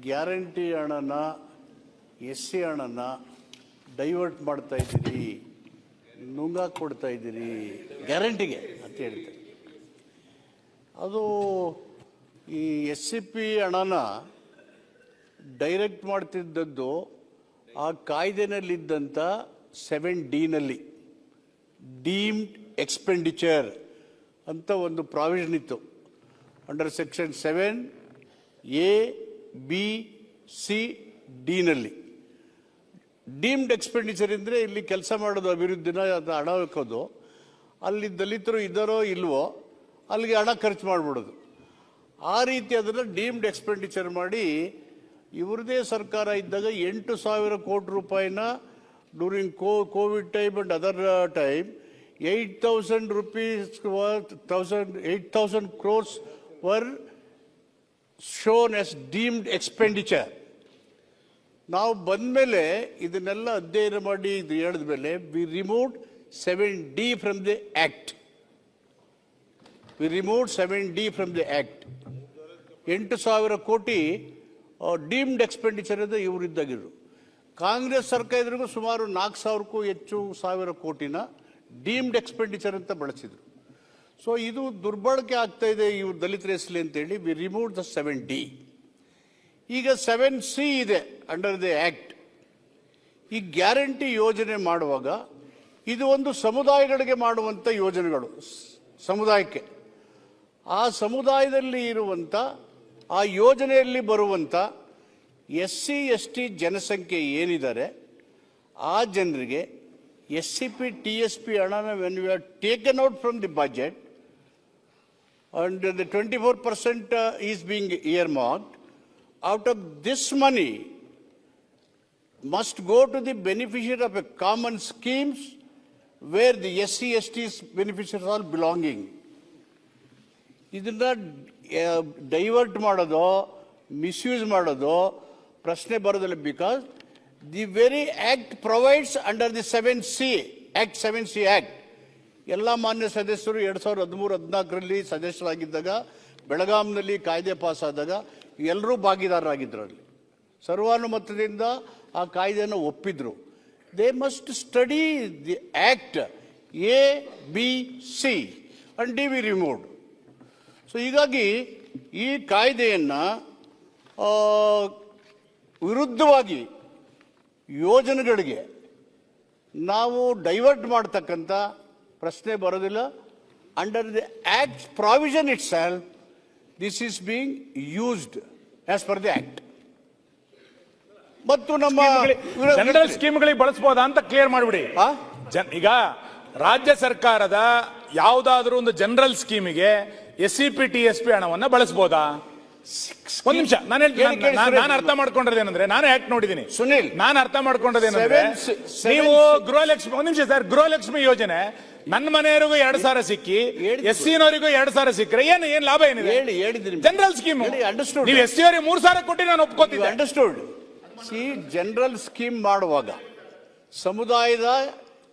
Guarantee ಹಣನ SC ಹಣನ divert ಮಾಡ್ತಾ ಇದ್ದೀರಿ, ನುಂಗಾಕ್ ಕೊಡ್ತಾ ಇದ್ದೀರಿ ಗ್ಯಾರಂಟಿಗೆ ಅಂತ ಹೇಳ್ತಾರೆ. ಅದು ಈ SCP ಹಣನ ಡೈರೆಕ್ಟ್ ಮಾಡ್ತಿದ್ದದ್ದು ಆ ಕಾಯ್ದೆನಲ್ಲಿದ್ದಂಥ 7D ಡೀಮ್ಡ್ ಎಕ್ಸ್ಪೆಂಡಿಚರ್ ಅಂತ ಒಂದು ಪ್ರಾವಿಷನ್ ಇತ್ತು. Under section 7A, B, C, D deemed expenditure ಅಂದರೆ ಇಲ್ಲಿ ಕೆಲಸ ಮಾಡೋದು, ಅಭಿವೃದ್ಧಿನ ಅದು ಹಣ ಹಾಕೋದು, ಅಲ್ಲಿ ದಲಿತರು ಇದ್ದಾರೋ ಇಲ್ವೋ ಅಲ್ಲಿಗೆ ಹಣ ಖರ್ಚು ಮಾಡಿಬಿಡೋದು. ಆ ರೀತಿ ಅದನ್ನು ಡೀಮ್ಡ್ ಎಕ್ಸ್ಪೆಂಡಿಚರ್ ಮಾಡಿ ಇವ್ರದೇ ಸರ್ಕಾರ ಇದ್ದಾಗ 8,000 ಕೋಟಿ ರೂಪಾಯಿನ during Covid time and other time 8,000 crores were shown as deemed expenditure. ನಾವು ಬಂದ ಮೇಲೆ ಇದನ್ನೆಲ್ಲ ಅಧ್ಯಯನ ಮಾಡಿ ಇದು ಹೇಳಿದ ಮೇಲೆ we removed 7D from the act. 8,000 ಕೋಟಿ ಡೀಮ್ಡ್ ಎಕ್ಸ್ಪೆಂಡಿಚರ್ ಅಂತ ಇವರಿದ್ದಾಗಿರು. ಕಾಂಗ್ರೆಸ್ ಸರ್ಕಾರ ಇದ್ರಿಗೂ ಸುಮಾರು 4,000ಕ್ಕೂ ಹೆಚ್ಚು ಸಾವಿರ ಕೋಟಿನ ಡೀಮ್ಡ್ ಎಕ್ಸ್ಪೆಂಡಿಚರ್ ಅಂತ ಬಳಸಿದ್ರು. ಸೊ ಇದು ದುರ್ಬಳಕೆ ಆಗ್ತಾ ಇದೆ ಇವ್ರು ದಲಿತರ ಹೆಸಲಿ ಅಂತೇಳಿ ವಿ ರಿಮೂವ್ ದ 7D. ಈಗ 7C ಇದೆ ಅಂಡರ್ ದಿ ಆಕ್ಟ್. ಈ ಗ್ಯಾರಂಟಿ ಯೋಜನೆ ಮಾಡುವಾಗ ಇದು ಒಂದು ಸಮುದಾಯಗಳಿಗೆ ಮಾಡುವಂಥ ಯೋಜನೆಗಳು. ಸಮುದಾಯಕ್ಕೆ ಆ ಸಮುದಾಯದಲ್ಲಿ ಇರುವಂಥ ಆ ಯೋಜನೆಯಲ್ಲಿ ಬರುವಂಥ SC ST ಜನಸಂಖ್ಯೆ ಏನಿದ್ದಾರೆ ಆ ಜನರಿಗೆ SCP TSP ಹಣನ when you are taken out from the budget and the 24% is being earmarked. Out of this money must go to the beneficiary of a common schemes where the SC ST's beneficiaries are belonging. ಇದನ್ನ divert ಮಾಡೋದು, misuse ಮಾಡೋದು ಪ್ರಶ್ನೆ ಬರೋದಿಲ್ಲ. Because the very act provides under the 7C act. ಎಲ್ಲ ಮಾನ್ಯ ಸದಸ್ಯರು 2013-14 ಸದಸ್ಯರಾಗಿದ್ದಾಗ ಬೆಳಗಾಂನಲ್ಲಿ ಕಾಯ್ದೆ pass ಆದಾಗ ಎಲ್ಲರೂ ಭಾಗಿದಾರರಾಗಿದ್ದರಲ್ಲಿ ಸರ್ವಾನುಮತದಿಂದ ಆ ಕಾಯ್ದೆಯನ್ನು ಒಪ್ಪಿದ್ರು. They must study the act A, B, C and D we removed. So ಹೀಗಾಗಿ ಈ ಕಾಯ್ದೆಯನ್ನು ವಿರುದ್ಧವಾಗಿ ಯೋಜನೆಗಳಿಗೆ ನಾವು ಡೈವರ್ಟ್ ಮಾಡ್ತಕ್ಕಂಥ ಪ್ರಶ್ನೆ ಬರೋದಿಲ್ಲ. Under the act provision it self this is being used as per the act. ಮತ್ತು ನಮ್ಮ ಜನರಲ್ ಸ್ಕೀಮ್ಗಳಿಗೆ ಬಳಸಬಹುದಾ ಅಂತ ಕ್ಲಿಯರ್ ಮಾಡಿಬಿಡಿ. ಈಗ ರಾಜ್ಯ ಸರ್ಕಾರದ ಯಾವುದಾದ್ರೂ ಒಂದು ಜನರಲ್ ಸ್ಕೀಮಿಗೆ SCP TSP ಹಣವನ್ನ ಬಳಸಬಹುದಾ? ಒಂದ್ ನಿಮಿಷ ನಾನು ಅರ್ಥ ಮಾಡ್ಕೊಂಡಿದ್ದೇನೆಂದ್ರೆ, ನಾನು ಆಕ್ಟ್ ನೋಡಿದ್ದೀನಿ ಸುನಿಲ್, ನಾನು ಅರ್ಥ ಮಾಡ್ಕೊಂಡಿದ್ದೇನೆಂದ್ರೆ ನೀವು ಗೃಹಲಕ್ಷ್ಮಿ, ಒಂದ್ ನಿಮಿಷ ಸರ್, ಗೃಹಲಕ್ಷ್ಮಿ ಯೋಜನೆ ನನ್ನ ಮನೆಯವರಿಗೂ 2,000 ಸಿಕ್ಕಿ SC ನವರಿಗೂ 2,000 ಸಿಕ್ಕರೆ ಏನ್ ಲಾಭ ಏನಿದೆ? ಜನರಲ್ ಸ್ಕೀಮ್ ನೀವು SC ಅವರಿಗೆ 3,000 ಕೊಟ್ಟು ನಾನು ಒಪ್ಕೋತಿದ್ದೆ. ಅಂಡರ್ಸ್ಟೂಡ್. ಜನರಲ್ ಸ್ಕೀಮ್ ಮಾಡುವಾಗ, ಸಮುದಾಯದ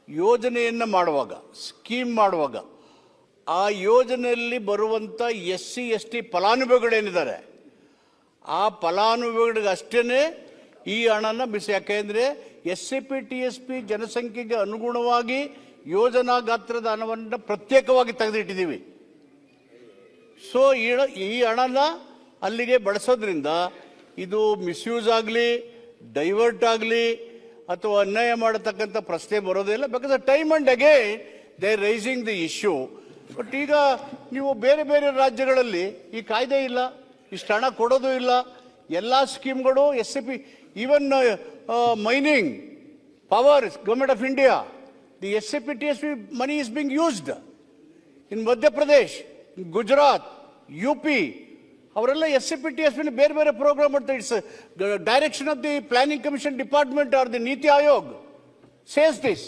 ಯೋಜನೆಯನ್ನ ಮಾಡುವಾಗ, ಸ್ಕೀಮ್ ಮಾಡುವಾಗ ಆ ಯೋಜನೆಯಲ್ಲಿ ಬರುವಂತ SC ST ಫಲಾನುಭವಿಗಳೇನಿದ್ದಾರೆ ಆ ಫಲಾನುಭವಿಗಳಿಗೆ ಅಷ್ಟೇ ಈ ಹಣನ ಯಾಕೆಂದ್ರೆ SCP TSP ಜನಸಂಖ್ಯೆಗೆ ಅನುಗುಣವಾಗಿ ಯೋಜನಾ ಗಾತ್ರದ ಹಣವನ್ನು ಪ್ರತ್ಯೇಕವಾಗಿ ತೆಗೆದಿಟ್ಟಿದ್ದೀವಿ. ಸೊ ಈ ಹಣನ ಅಲ್ಲಿಗೆ ಬಳಸೋದ್ರಿಂದ ಇದು ಮಿಸ್ಯೂಸ್ ಆಗಲಿ, ಡೈವರ್ಟ್ ಆಗಲಿ ಅಥವಾ ಅನ್ಯಾಯ ಮಾಡತಕ್ಕಂಥ ಪ್ರಶ್ನೆ ಬರೋದಿಲ್ಲ. Because time and again they raising the issue. But ಈಗ ನೀವು ಬೇರೆ ಬೇರೆ ರಾಜ್ಯಗಳಲ್ಲಿ ಈ ಕಾಯ್ದೆ ಇಲ್ಲ, ಇಷ್ಟು ಹಣ ಕೊಡೋದು ಇಲ್ಲ. ಎಲ್ಲ ಸ್ಕೀಮ್ಗಳು SCP, even mining power, government of India, the SCP TSP money is being used in Madhya Pradesh, in Gujarat, UP. ಅವರೆಲ್ಲ SCP TSP ಬೇರೆ ಬೇರೆ ಪ್ರೋಗ್ರಾಮ್ ಮಾಡ್ತಾರೆ. It's direction of the planning commission department or the NITI Aayog says this.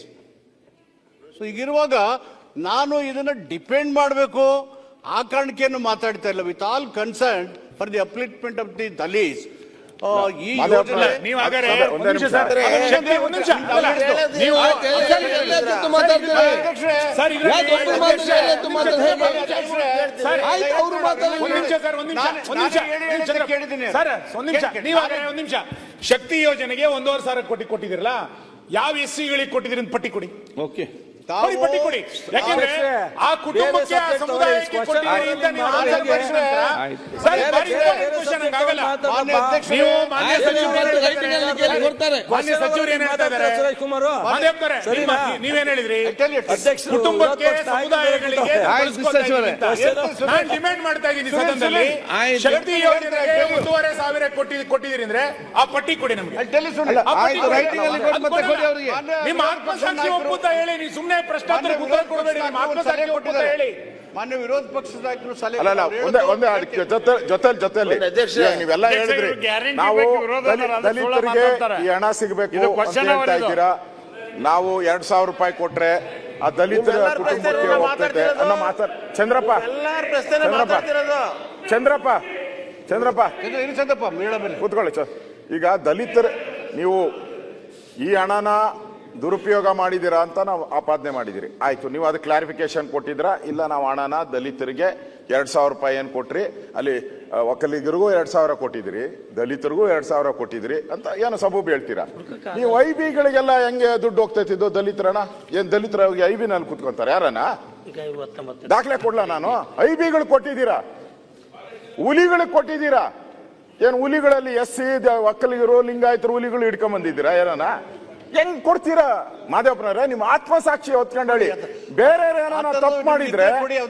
So ಈಗಿರುವಾಗ ನಾನು ಇದನ್ನು depend ಮಾಡಬೇಕು ಆ ಕಾರಣಕ್ಕೇನು ಮಾತಾಡ್ತಾ ಇಲ್ಲ. With all concern for the upliftment of the Dalits, ಈ ಯೋಜನೆ ನೀವು ಹಾಗಾದ್ರೆ ಒಂದೇ ನಿಮಿಷ. ಶಕ್ತಿ ಒಂದ್ ನಿಮಿಷ ಅಲ್ಲ, ನೀವು ಸರ್ ಒಂದ್ ನಿಮಿಷ ಶಕ್ತಿ ಯೋಜನೆಗೆ 1,500 ಕೋಟಿ ಕೊಟ್ಟಿದಿರಲ್ಲ, ಯಾವ ಎಸ್ಸಿಗಳಿಗೆ ಕೊಟ್ಟಿದ್ದೀರಿ ಅಂತ ಪಟ್ಟಿ ಕೊಡಿ. ಓಕೆ ಪಟ್ಟಿ ಕೊಡಿ. ಯಾಕೆಂದ್ರೆ ಆ ಕುಟುಂಬಕ್ಕೆ ಆ ಸಮುದಾಯಕ್ಕೆ ಕೊಟ್ಟಿದ್ದೀರಿ ಅಂತ ನೀವು ಆನ್ಸರ್ ಮಾಡಿದ್ರೆ ಸರ್ ಬಾರಿ ಕ್ವಶ್ಚನ್ ಆಗಲ್ಲ. ನೀವು ಮಾನ್ಯ ಸಚಿವರು ಏನ್ ಹೇಳ್ತಾ ಇದ್ದಾರೆ? ನೀವೇನ್ ಹೇಳಿದ್ರಿ? ಕುಟುಂಬಕ್ಕೆ ಸಮುದಾಯಗಳಿಗೆ ನಾನು ಡಿಮ್ಯಾಂಡ್ ಮಾಡ್ತಾ ಇದ್ದೀನಿ ಸದನದಲ್ಲಿ, ಶಕ್ತಿ ಯೋಜನೆಗೆ 1,500 ಕೊಟ್ಟಿದ್ದೀರಿ ಅಂದ್ರೆ ಆ ಪಟ್ಟಿ ಕೊಡಿ ನಮ್ಗೆ. ನಿಮ್ಮ ಆತ್ಮಸಾಕ್ಷಿ ಒಪ್ಪುತ್ತಾ ಹೇಳಿ, ನೀವು ಸುಮ್ಮನೆ ಪ್ರಶ್ನೋತ್ತರಕ್ಕೆ ಉತ್ತರ ಕೊಡಬೇಡಿ. ನಿಮ್ಮ ಆತ್ಮಸಾಕ್ಷಿ ಒಪ್ಪುತ್ತಾ ಹೇಳಿ. ಮಾನ್ಯ ವಿರೋಧ ಪಕ್ಷದ ನಾಯಕರು ಸಲಹೆ ಒಂದೇ ಜೊತೆಲಿ ನೀವೆಲ್ಲ ಹೇಳಿದ್ರಿ, ನಾವು ದಲಿತರಿಗೆ ಈ ಹಣ ಸಿಗಬೇಕು ಅಂತ ಹೇಳ್ತಾ ಇದ್ದೀರಾ. ನಾವು 2,000 ರೂಪಾಯಿ ಕೊಟ್ರೆ ಆ ದಲಿತರ ಕುಟುಂಬಕ್ಕೆ ಹೋಗ್ತೈತೆ ಅನ್ನೋ ಚಂದ್ರಪ್ಪ ಕೂತ್ಕೊಳ್ಳಿ ಸರ್. ಈಗ ದಲಿತರ ನೀವು ಈ ಹಣನ ದುರುಪಯೋಗ ಮಾಡಿದಿರಾ ಅಂತ ನಾವು ಆಪಾದನೆ ಮಾಡಿದಿರಿ. ಆಯ್ತು, ನೀವು ಅದು ಕ್ಲಾರಿಫಿಕೇಶನ್ ಕೊಟ್ಟಿದ್ರಾ? ಇಲ್ಲ, ನಾವು ಹಣನ ದಲಿತರಿಗೆ 2,000 ರೂಪಾಯಿ ಏನ್ ಕೊಟ್ರಿ, ಅಲ್ಲಿ ಒಕ್ಕಲಿಗರಿಗೂ 2,000 ಕೊಟ್ಟಿದ್ರಿ, ದಲಿತರಿಗೂ 2,000 ಕೊಟ್ಟಿದ್ರಿ ಅಂತ ಏನೋ ಸಬೂಬ್ ಹೇಳ್ತೀರಾ. ನೀವು ಐಬಿಗಳಿಗೆಲ್ಲ ಹೆಂಗೆ ದುಡ್ಡು ಹೋಗ್ತೈತಿದ್ದು ದಲಿತರಣ? ಏನ್ ದಲಿತರ ಐಬಿನಲ್ಲಿ ಕುತ್ಕೊಂತಾರೆ ಯಾರನ? ದಾಖಲೆ ಕೊಡ್ಲಾ ನಾನು? ಐಬಿಗಳು ಕೊಟ್ಟಿದ್ದೀರಾ, ಹುಲಿಗಳಿಗೆ ಕೊಟ್ಟಿದ್ದೀರಾ. ಏನ್ ಹುಲಿಗಳಲ್ಲಿ ಎಸ್ಸಿ ಒಕ್ಕಲಿಗರು ಲಿಂಗಾಯತರು ಹುಲಿಗಳು ಹಿಡ್ಕೊಂಡ್ ಬಂದಿದ್ದೀರಾ ಯಾರನ? ಹೆಂಗ್ ಕೊಡ್ತೀರಾ ಮಾದೇವಪ್ಪನವ್ರೆ? ನಿಮ್ಮ ಆತ್ಮಸಾಕ್ಷಿ ಹೊತ್ಕೊಂಡಳಿ ಬೇರೆ ಏನಾನ ತಪ್ಪು ಮಾಡಿದ್ರೆ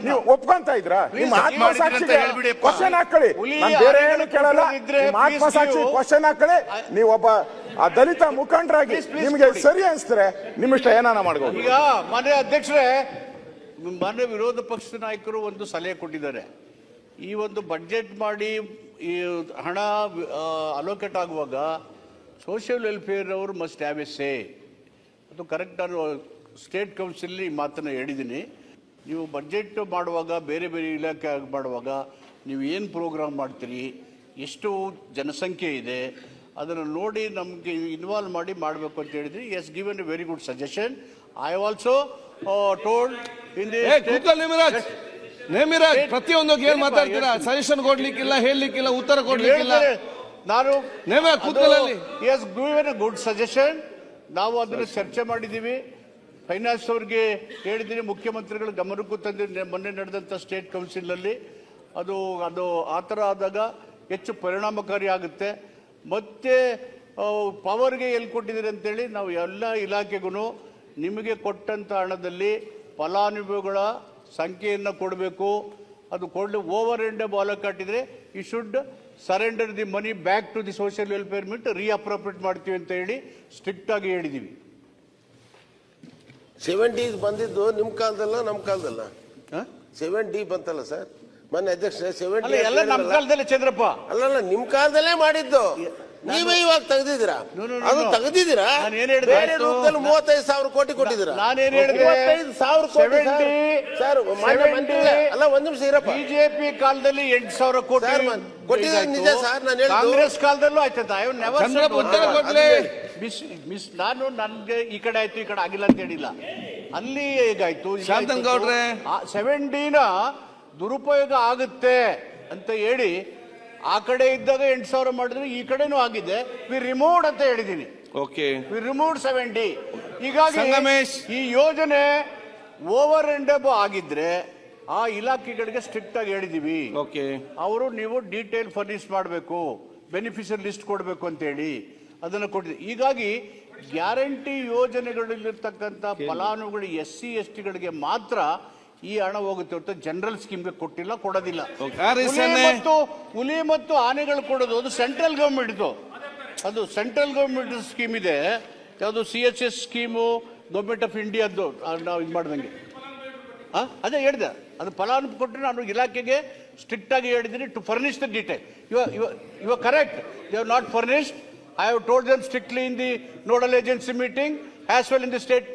ನೀವು ಒಪ್ಕೊಂತ ಇದ್ರ? ನಿಮ್ಮ ಆತ್ಮಸಾಕ್ಷಿಗೆ ಕ್ವಶನ್ ಹಾಕೊಳ್ಳಿ. ನಾನು ಬೇರೆ ಏನು ಕೇಳಲ್ಲ, ನಿಮ್ಮ ಆತ್ಮಸಾಕ್ಷಿ ಕ್ವಶನ್ ಹಾಕೊಳ್ಳಿ. ನೀವು ಒಬ್ಬ ಆ ದಲಿತ ಮುಖಂಡರಾಗಿ ನಿಮ್ಗೆ ಸರಿ ಅನ್ಸ್ತಾರೆ ನಿಮ್ಮಿಷ್ಟ ಏನಾನ ಮಾಡ್ಬೋದು. ಈಗ ಮಾನ್ಯ ಅಧ್ಯಕ್ಷರೇ, ಮಾನ್ಯ ವಿರೋಧ ಪಕ್ಷದ ನಾಯಕರು ಒಂದು ಸಲಹೆ ಕೊಟ್ಟಿದ್ದಾರೆ. ಈ ಒಂದು ಬಡ್ಜೆಟ್ ಮಾಡಿ ಈ ಹಣ ಅಲೋಕೇಟ್ ಆಗುವಾಗ ಸೋಷಿಯಲ್ ವೆಲ್ಫೇರ್ ಅವರು ಮಸ್ಟ್ ಹ್ಯಾವ್ ಎ ಸೇ. ಅದು ಕರೆಕ್ಟ್. ನಾನು ಸ್ಟೇಟ್ ಕೌನ್ಸಿಲ್ ಈ ಮಾತನ್ನು ಹೇಳಿದ್ದೀನಿ. ನೀವು ಬಡ್ಜೆಟ್ ಮಾಡುವಾಗ, ಬೇರೆ ಬೇರೆ ಇಲಾಖೆ ಮಾಡುವಾಗ ನೀವು ಏನು ಪ್ರೋಗ್ರಾಮ್ ಮಾಡ್ತೀರಿ, ಎಷ್ಟು ಜನಸಂಖ್ಯೆ ಇದೆ, ಅದನ್ನು ನೋಡಿ ನಮಗೆ ಇನ್ವಾಲ್ವ್ ಮಾಡಿ ಮಾಡಬೇಕು ಅಂತ ಹೇಳಿದ್ರಿ. Yes given a very good suggestion. I have also told in the Nemiraj ಪ್ರತಿಯೊಂದು ಏನ್ ಮಾತಾಡ್ತೀರಾ? ಸಜೆಷನ್ ಕೊಡ್ಲಿಕ್ಕಿಲ್ಲ, ಹೇಳಲಿಕ್ಕಿಲ್ಲ, ಉತ್ತರ ಕೊಡ್ಲಿಕ್ಕಿಲ್ಲ. ನಾನು yes given a good suggestion. ನಾವು ಅದನ್ನು ಚರ್ಚೆ ಮಾಡಿದ್ದೀವಿ. ಫೈನಾನ್ಸ್ ಅವ್ರಿಗೆ ಹೇಳಿದ್ದೀನಿ, ಮುಖ್ಯಮಂತ್ರಿಗಳ ಗಮನಕ್ಕೂ ತಂದಿದ್ದೀನಿ ಮೊನ್ನೆ ನಡೆದಂಥ ಸ್ಟೇಟ್ ಕೌನ್ಸಿಲ್ನಲ್ಲಿ. ಅದು ಆ ಥರ ಆದಾಗ ಹೆಚ್ಚು ಪರಿಣಾಮಕಾರಿ ಆಗುತ್ತೆ. ಮತ್ತೆ ಪವರ್ಗೆ ಎಲ್ಲಿ ಕೊಟ್ಟಿದ್ದೀರಿ ಅಂತೇಳಿ ನಾವು ಎಲ್ಲ ಇಲಾಖೆಗೂ ನಿಮಗೆ ಕೊಟ್ಟಂಥ ಹಣದಲ್ಲಿ ಫಲಾನುಭವಿಗಳ ಸಂಖ್ಯೆಯನ್ನು ಕೊಡಬೇಕು. ಅದು ಕೊಡಲಿ ಓವರ್ ಎಂಡ್ ಬಾಲ ಕಟ್ಟಿದ್ರೆ you should surrender the money back to the social welfare ಮಿಟ್, ರೀಅಪ್ರೋಪ್ರಿಯೇಟ್ ಮಾಡ್ತೀವಿ ಅಂತ ಹೇಳಿ ಸ್ಟ್ರಿಕ್ಟ್ ಆಗಿ ಹೇಳಿದೀವಿ. 70 ಬಂದಿದ್ದು ನಿಮ್ಮ ಕಾಲದಲ್ಲ ನಮ್ಮ ಕಾಲದಲ್ಲ? 70 ಬಂತಲ್ಲ ಸರ್ ಮೊನ್ನೆ ಅಧ್ಯಕ್ಷ? 70 ಎಲ್ಲ ನಮ್ಮ ಕಾಲದಲ್ಲೇ ಚಂದ್ರಪ್ಪ. ಅಲ್ಲಲ್ಲ, ನಿಮ್ಮ ಕಾಲದಲ್ಲೇ ಮಾಡಿದ್ದು. ನೀವೇ ಇವಾಗ ತೆಗೆದಿದ್ದೀರಾ? ಅದು ತೆಗೆದಿದ್ದೀರಾ? ಬೇರೆ ರೂಪದಲ್ಲಿ 35,000 ಕೋಟಿ ಕೊಟ್ಟಿದ್ದೀರಾ? ನಾನೇನ್ ಹೇಳಿದೆ? 35,000 ಕೋಟಿ ಸರ್. ಅಲ್ಲ, ಒಂದ್ ನಿಮಿಷ ಇರಪ್ಪ. ಬಿಜೆಪಿ ಕಾಲದಲ್ಲಿ 8,000 ಕೋಟಿ ಕೊಟ್ಟಿದ್ದಾರೆ, ನಿಜ ಸರ್. ನಾನು ಕಾಂಗ್ರೆಸ್ ಕಾಲದಲ್ಲೂ ಆಯ್ತಂತ. ನಾನು ನನ್ಗೆ ಈ ಕಡೆ ಆಯ್ತು ಈ ಕಡೆ ಆಗಿಲ್ಲ ಅಂತ ಹೇಳಿಲ್ಲ. ಅಲ್ಲಿ ಹೇಗಾಯ್ತು? 70ನ ದುರುಪಯೋಗ ಆಗುತ್ತೆ ಅಂತ ಹೇಳಿ ಆ ಕಡೆ ಇದ್ದಾಗ 8,000 ಮಾಡಿದ್ರೆ ಈ ಕಡೆನೂ ಆಗಿದೆ. ವಿ ರಿಮೂವ್ಡ್ ಅಂತ ಹೇಳಿದೀನಿ. Okay, we removed 70. ಹೀಗಾಗಿ ಈ ಯೋಜನೆ ಓವರ್ ಅಂಡ್ ಅಬವ್ ಆಗಿದ್ರೆ ಆ ಇಲಾಖೆಗಳಿಗೆ ಸ್ಟ್ರಿಕ್ಟ್ ಆಗಿ ಹೇಳಿದೀವಿ. ಓಕೆ, ಅವರು ನೀವು ಡೀಟೇಲ್ ಫರ್ನಿಶ್ ಮಾಡಬೇಕು, ಬೆನಿಫಿಷಿಯರ್ ಲಿಸ್ಟ್ ಕೊಡಬೇಕು ಅಂತ ಹೇಳಿ ಅದನ್ನು ಕೊಟ್ಟಿದ್ದೀವಿ. ಹೀಗಾಗಿ ಗ್ಯಾರಂಟಿ ಯೋಜನೆಗಳಲ್ಲಿರ್ತಕ್ಕಂಥ ಫಲಾನುಭವಿಗಳು SC ST ಗಳಿಗೆ ಮಾತ್ರ ಈ ಹಣ ಹೋಗುತ್ತೆ ಹೊರತು ಜನರಲ್ ಸ್ಕೀಮ್ಗೆ ಕೊಟ್ಟಿಲ್ಲ, ಕೊಡೋದಿಲ್ಲ. ಹುಲಿ ಮತ್ತು ಆನೆಗಳು ಕೊಡೋದು ಅದು ಸೆಂಟ್ರಲ್ ಗವರ್ಮೆಂಟ್. ಅದು ಸೆಂಟ್ರಲ್ ಗವರ್ಮೆಂಟ್ ಸ್ಕೀಮ್ ಇದೆ. ಯಾವುದು CHS ಸ್ಕೀಮು, ಗವರ್ಮೆಂಟ್ ಆಫ್ ಇಂಡಿಯಾದ್ದು. ನಾವು ಇದು ಮಾಡ್ದಂಗೆ ಅದೇ ಹೇಳಿದೆ. ಅದು ಫಲಾನುಭವಿ ಕೊಟ್ಟರೆ ನಾನು ಇಲಾಖೆಗೆ ಸ್ಟ್ರಿಕ್ಟ್ ಆಗಿ ಹೇಳಿದ್ದೀನಿ to furnish the detail. You are correct. They have not furnished. I have told them strictly in the nodal agency meeting as well in the state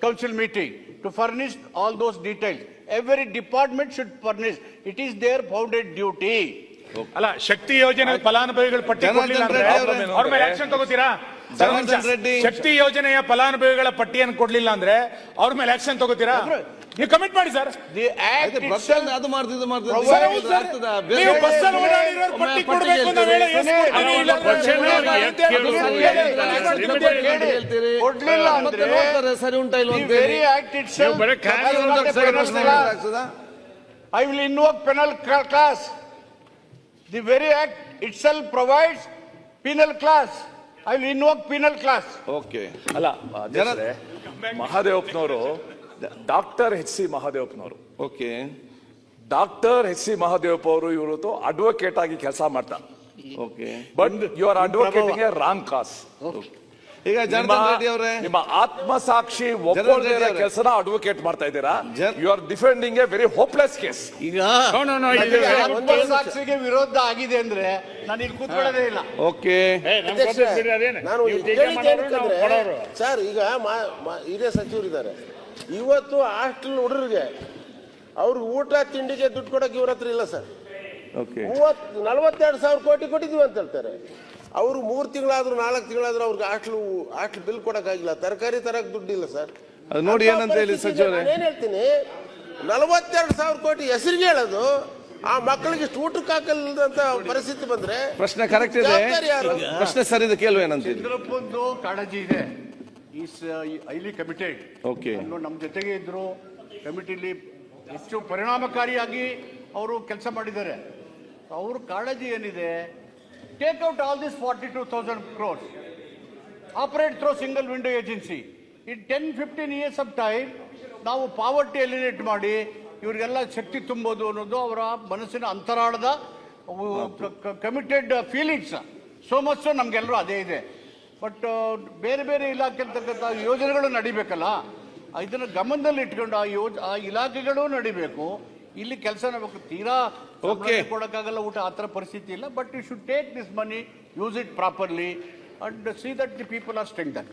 council meeting to furnish all those details. Every department should furnish. It is their founded duty. ಅಲ್ಲ, ಶಕ್ತಿ ಯೋಜನೆ ಫಲಾನುಭವಿಗಳ ಪಟ್ಟಿ ಕೊಡ್ಲಿಲ್ಲ ಅಂದ್ರೆ ಅವ್ರ ಮೇಲೆ action ತಗೋತೀರಾ? Janardhan Reddy. ಶಕ್ತಿ ಯೋಜನೆಯ ಫಲಾನುಭವಿಗಳ ಪಟ್ಟಿಯನ್ನು ಕೊಡ್ಲಿಲ್ಲ ಅಂದ್ರೆ ಅವ್ರ ಮೇಲೆ ಆಕ್ಷನ್ ತಗೋತೀರಾ? ನೀವು ಕಮಿಟ್ ಮಾಡಿ ಸರ್. The act ಬಸ್ಸಲ್ಲಿ ಅದು ಮಾಡ್ತಿದ್ದು ಸರ್, ಹೌದು ಸರ್. ನೀವು ಬಸ್ಸಲ್ಲಿ ಓಡಾಡಿರೋರ್ ಪಟ್ಟಿ ಕೊಡ್ಬೇಕು ಅಂತ ಹೇಳಿ yes ಕೊಡ್ತೀನಿ, ಇಲ್ಲ ಹೇಳ್ತೀರಿ, ಕೊಡ್ಲಿಲ್ಲ ಮತ್ತೆ ಅಂದ್ರೆ ನೋಡ್ತಾರೆ ಸರಿ ಉಂಟಾ ಇಲ್ವಾ the ಅಂತ ಹೇಳಿ. very act itself I will invoke penal class. The very act itself provides penal class. I will invoke penal class. Okay ಅಲ್ಲ ಅಧ್ಯಕ್ಷರೇ, ಮಹಾದೇವಪ್ಪನವರು ಡಾಕ್ಟರ್ ಎಚ್.ಸಿ. ಮಹಾದೇವಪ್ಪನವರು ಓಕೆ ಡಾಕ್ಟರ್ ಎಚ್.ಸಿ. ಮಹಾದೇವಪ್ಪ ಅವರು ಇವತ್ತು ಅಡ್ವೊಕೇಟ್ ಆಗಿ ಕೆಲಸ ಮಾಡ್ತಾರೆ. Okay but you are advocating a wrong cause. ಈಗ ಜನಾರ್ದನ್ ರೆಡ್ಡಿ ಅವರೇ, ನಿಮ್ಮ ಆತ್ಮಸಾಕ್ಷಿ ಒಪ್ಪದೇ ಇರೋ ಕೆಲಸನ ಅಡ್ವೊಕೇಟ್ ಮಾಡ್ತಾ ಇದ್ದೀರಾ. You are defending a very hopeless case. ಈಗ ಸಾಕ್ಷಿಗೆ ವಿರೋಧ ಆಗಿದೆ ಅಂದ್ರೆ ನಾನು ಇಲ್ಲಿ ಕೂತ್ಕೊಳ್ಳೋದೇ ಇಲ್ಲ. ಓಕೆ ನಾನು ಕೇಳಿದ್ದೇನೆ ಸರ್, ಈಗ ಹಿರಿಯ ಸಚಿವರಿದ್ದಾರೆ, ಇವತ್ತು ಹಾಸ್ಟೆಲ್ ಹುಡುಗರಿಗೆ ಅವ್ರಿಗೆ ಊಟ ತಿಂಡಿಗೆ ದುಡ್ಡು ಕೊಡಕ್ಕೆ ಇವ್ರ ಹತ್ರ ಇಲ್ಲ ಸರ್. ಓಕೆ 42,000 ಕೋಟಿ ಕೊಟ್ಟಿದೀವಿ ಅಂತ ಹೇಳ್ತಾರೆ. ಅವರು 3 ತಿಂಗಳಾದ್ರೂ 4 ತಿಂಗಳಾದ್ರೂ ಅವ್ರಿಗೆ ಹಾಸ್ಟೆಲ್ ಬಿಲ್ ಕೊಡಕ್ಕಾಗಿಲ್ಲ, ತರಕಾರಿ ತರಕ್ ದುಡ್ಡಿಲ್ಲ ಸರ್. ಅದು ನೋಡಿ ಏನಂತ ಹೇಳಿ ಸಚಿವರೇ. ಏನ್ ಹೇಳ್ತೀನಿ, 42,000 ಕೋಟಿ ಹೆಸರಿಗೆ ಹೇಳೋದು, ಆ ಮಕ್ಕಳಿಗೆ ಇಷ್ಟು ಊಟಕ್ಕೆ ಹಾಕಲ್ದಂತ ಪರಿಸ್ಥಿತಿ ಬಂದ್ರೆ ಪ್ರಶ್ನೆ ಕರೆಕ್ಟ್ ಇದೆ, ಜವಾಬ್ದಾರಿ ಯಾರು? ಪ್ರಶ್ನೆ ಸರಿ ಇದೆ, ಕೇಳುವ ಏನಂತ. ಚಂದ್ರಪ್ಪಂದು ಕಾಳಜಿ ಇದೆ. Is highly committed. ಓಕೆ ನಮ್ಮ ಜೊತೆಗೆ ಇದ್ರು, ಕಮಿಟಿಲಿ ಹೆಚ್ಚು ಪರಿಣಾಮಕಾರಿಯಾಗಿ ಅವರು ಕೆಲಸ ಮಾಡಿದ್ದಾರೆ. ಅವ್ರ ಕಾಳಜಿ ಏನಿದೆ, take out all this 42,000 crores, operate through single window agency. In 10-15 years of time ನಾವು ಪಾವರ್ಟಿ ಎಲಿಮಿನೇಟ್ ಮಾಡಿ ಇವರಿಗೆಲ್ಲ ಶಕ್ತಿ ತುಂಬೋದು ಅನ್ನೋದು ಅವರ ಮನಸ್ಸಿನ ಅಂತರಾಳದ ಕಮಿಟೆಡ್ ಫೀಲಿಂಗ್ಸ್. ಸೋ ಮಚ್ ನಮಗೆಲ್ಲರೂ ಅದೇ ಇದೆ. ಬಟ್ ಬೇರೆ ಬೇರೆ ಇಲಾಖೆ ಅಂತಕ್ಕಂಥ ಯೋಜನೆಗಳು ನಡಿಬೇಕಲ್ಲ, ಇದನ್ನು ಗಮನದಲ್ಲಿ ಇಟ್ಕೊಂಡು ಆ ಇಲಾಖೆಗಳು ನಡಿಬೇಕು. ಇಲ್ಲಿ ಕೆಲಸ ತೀರಾ ಕೊಡಕ್ಕಾಗಲ್ಲ, ಊಟ ಆ ಥರ ಪರಿಸ್ಥಿತಿ ಇಲ್ಲ. But you should take this money, use it properly and see that the people are ಸ್ಟ್ರೆಂಗ್ಥನ್.